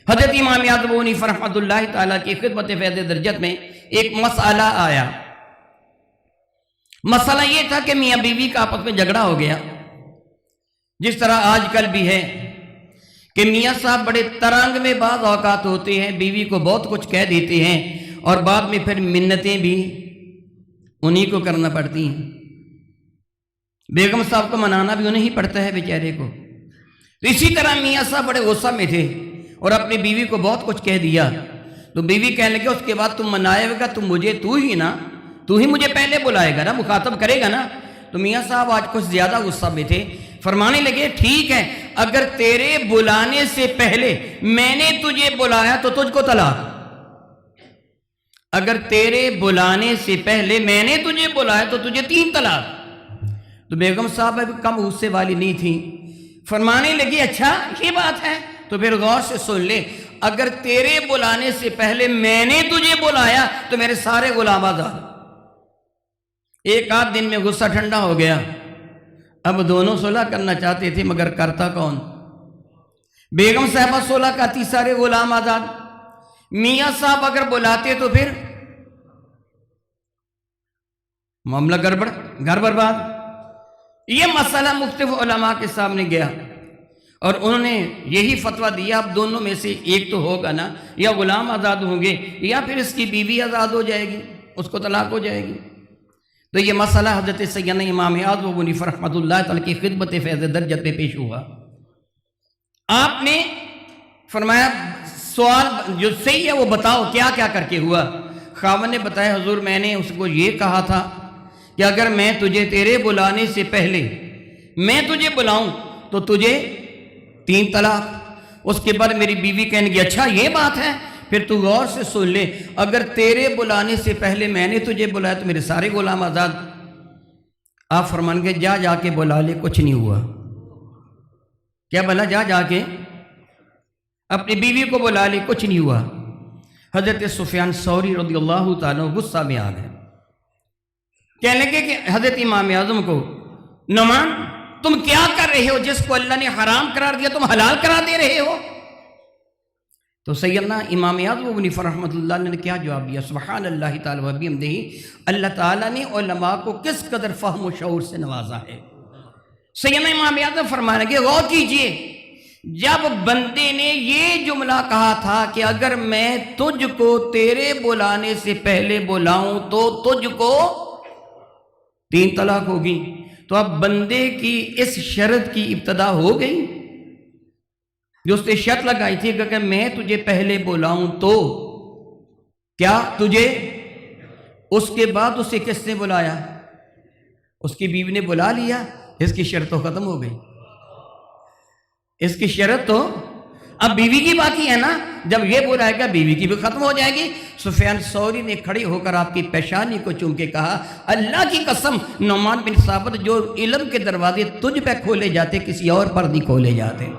حضرت امام اعظم ابو حنیفہ رحمۃ اللہ تعالیٰ کی خدمت فیض درجت میں ایک مسئلہ آیا۔ مسئلہ یہ تھا کہ میاں بیوی کا آپس میں جھگڑا ہو گیا، جس طرح آج کل بھی ہے کہ میاں صاحب بڑے ترنگ میں بعض اوقات ہوتے ہیں، بیوی کو بہت کچھ کہہ دیتے ہیں اور بعد میں پھر منتیں بھی انہی کو کرنا پڑتی ہیں، بیگم صاحب کو منانا بھی انہیں ہی پڑتا ہے بیچارے کو۔ اسی طرح میاں صاحب بڑے غصہ میں تھے اور اپنی بیوی کو بہت کچھ کہہ دیا، تو بیوی کہنے لگے اس کے بعد تم منائے گا تو ہی مجھے پہلے بلائے گا نا، مخاطب کرے گا نا۔ تو میاں صاحب آج کچھ زیادہ غصہ میں تھے، فرمانے لگے ٹھیک ہے، اگر تیرے بلانے سے پہلے میں نے تجھے بلایا تو تجھ کو طلاق، اگر تیرے بلانے سے پہلے میں نے تجھے بلایا تو تجھے 3 طلاق۔ تو بیگم صاحب ابھی کم غصے والی نہیں تھی، فرمانے لگی اچھا یہ بات ہے، تو پھر غور سے سن لے، اگر تیرے بلانے سے پہلے میں نے تجھے بلایا تو میرے سارے غلام آزاد۔ ایک آدھ دن میں غصہ ٹھنڈا ہو گیا، اب دونوں صلح کرنا چاہتے تھے مگر کرتا کون؟ بیگم صاحبہ صلح کرتی، سارے غلام آزاد۔ میاں صاحب اگر بلاتے تو پھر معاملہ گڑبڑ، گھر برباد۔ یہ مسئلہ مختلف علماء کے سامنے گیا اور انہوں نے یہی فتویٰ دیا، اب دونوں میں سے ایک تو ہوگا نا، یا غلام آزاد ہوں گے یا پھر اس کی بیوی آزاد ہو جائے گی، اس کو طلاق ہو جائے گی۔ تو یہ مسئلہ حضرت سیدنا امام اعظم ابو حنیفہ رحمۃ اللہ تعالیٰ کی خدمت فیض درجت میں پیش ہوا۔ آپ نے فرمایا سوال جو صحیح ہے وہ بتاؤ کیا کیا کر کے ہوا؟ خاوند نے بتایا حضور میں نے اس کو یہ کہا تھا کہ اگر میں تجھے تیرے بلانے سے پہلے میں تجھے بلاؤں تو تجھے 3 طلاق۔ اس کے بعد میری بیوی کہنے گی اچھا یہ بات ہے، پھر تو غور سے سن لے، اگر تیرے بلانے سے پہلے میں نے تجھے بلایا تو میرے سارے غلام آزاد۔ آپ فرمان گے جا کے بلا لے، کچھ نہیں ہوا۔ کیا بلا؟ جا کے اپنی بیوی کو بلا لے، کچھ نہیں ہوا۔ حضرت سفیان ثوری رضی اللہ تعالیٰ غصہ میں آ گئے، کہنے لگے کہ حضرت امام اعظم کو نعمان تم کیا کر رہے ہو؟ جس کو اللہ نے حرام قرار دیا تم حلال قرار دے رہے ہو۔ تو سیدنا امام اعظم ابو حنیفہ رحمۃ اللہ نے کیا جواب دیا؟ سبحان اللہ تعالیٰ و بحمدہ، اللہ تعالیٰ نے علماء کو کس قدر فہم و شعور سے نوازا ہے۔ سیدنا امام اعظم فرمانے لگے غور کیجئے، جب بندے نے یہ جملہ کہا تھا کہ اگر میں تجھ کو تیرے بلانے سے پہلے بلاؤں تو تجھ کو 3 طلاق ہوگی، تو اب بندے کی اس شرط کی ابتدا ہو گئی جو اس نے شرط لگائی تھی کہ اگر میں تجھے پہلے بلاؤں تو کیا تجھے، اس کے بعد اسے کس نے بلایا؟ اس کی بیوی نے بلا لیا، اس کی شرط تو ختم ہو گئی، اس کی شرط تو اب بیوی کی باقی ہے نا، جب یہ بلائے گا بیوی کی بھی ختم ہو جائے گی۔ سفیان ثوری نے کھڑی ہو کر آپ کی پیشانی کو چوم کے کہا اللہ کی قسم نعمان بن ثابت، جو علم کے دروازے تجھ پہ کھولے جاتے کسی اور پر نہیں کھولے جاتے۔